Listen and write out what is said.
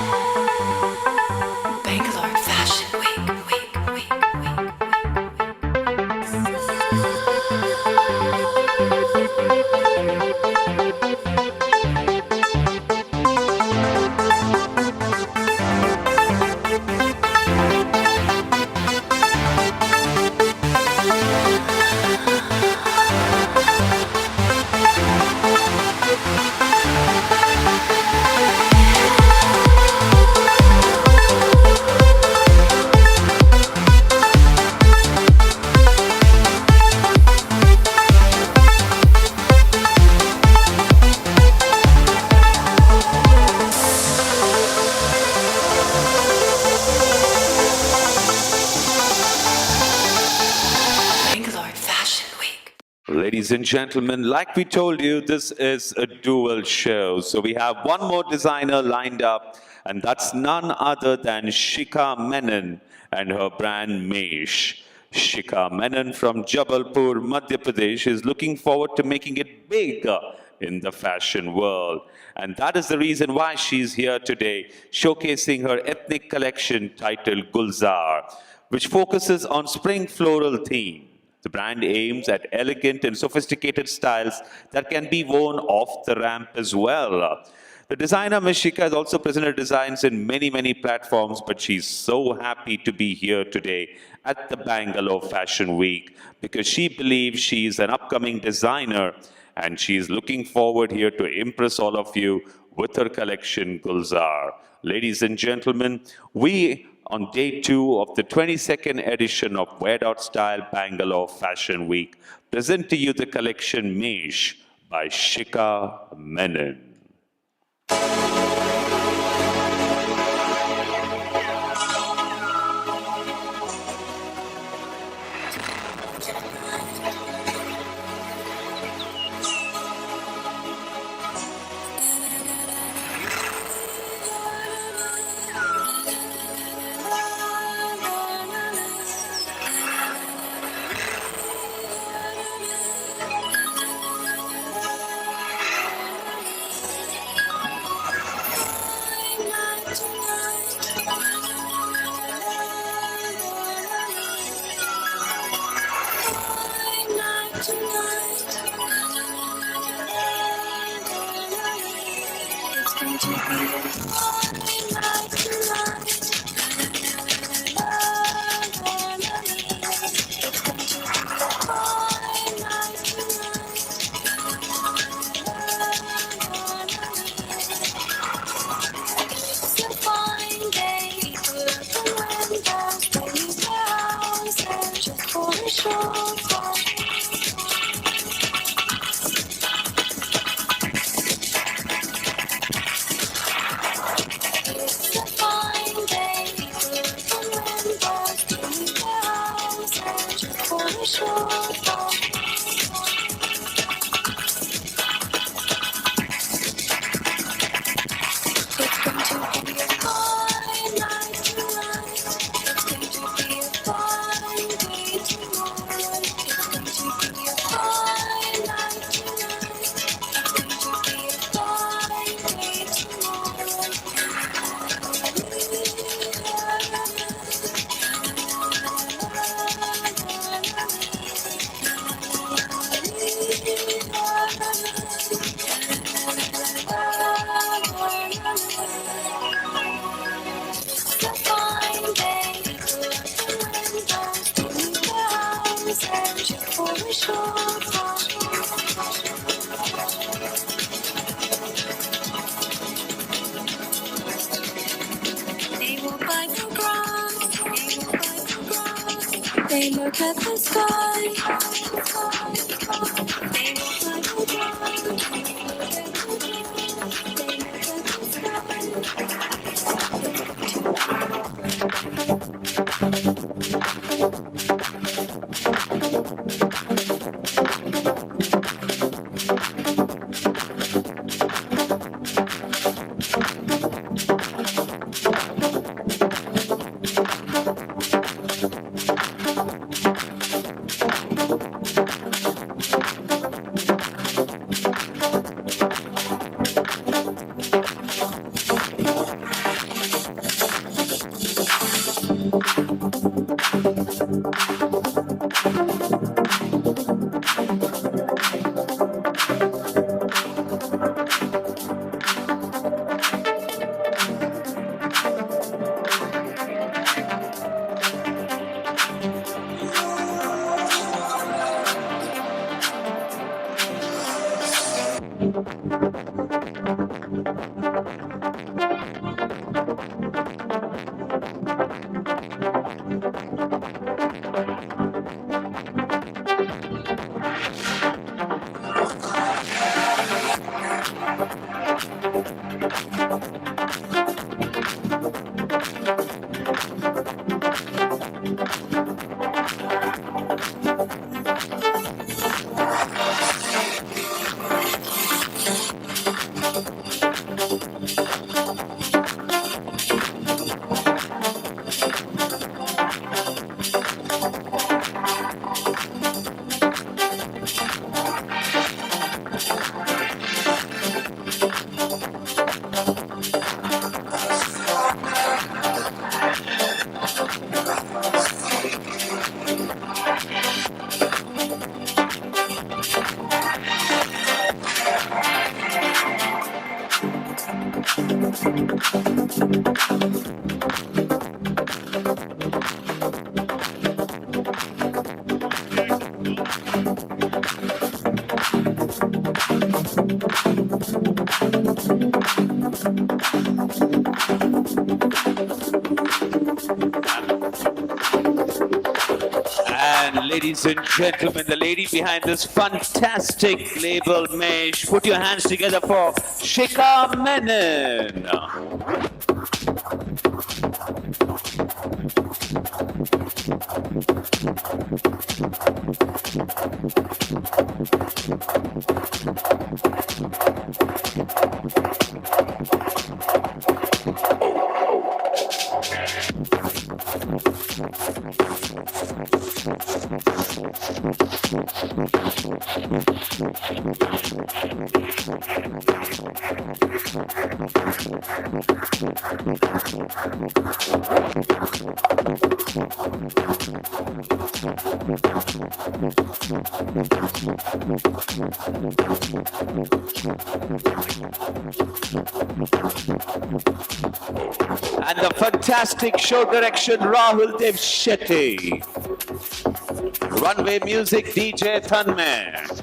Bangalore Fashion Week. Bangalore Fashion Week. Ladies and gentlemen, like we told you, this is a dual show. So we have one more designer lined up, and that's none other than Shikha Menon and her brand Mesh. Shikha Menon from Jabalpur, Madhya Pradesh is looking forward to making it big in the fashion world. And that is the reason why she's here today, showcasing her ethnic collection titled GULZAAR, which focuses on spring floral theme. The brand aims at elegant and sophisticated styles that can be worn off the ramp as well. The designer Ms. Shikha has also presented designs in many platforms, but she's so happy to be here today at the Bangalore Fashion Week because she believes she's an upcoming designer and she's looking forward here to impress all of you with her collection GULZAAR. Ladies and gentlemen, we on day 2 of the 22nd edition of Wear Out Style Bangalore Fashion Week present to you the collection Mesh by Shikha Menon. They look at the sky. They look like And ladies and gentlemen, the lady behind this fantastic label mesh, put your hands together for Shikha Menon. And the fantastic show direction, Rahul Dev Shetty. Runway music, DJ Tanmay.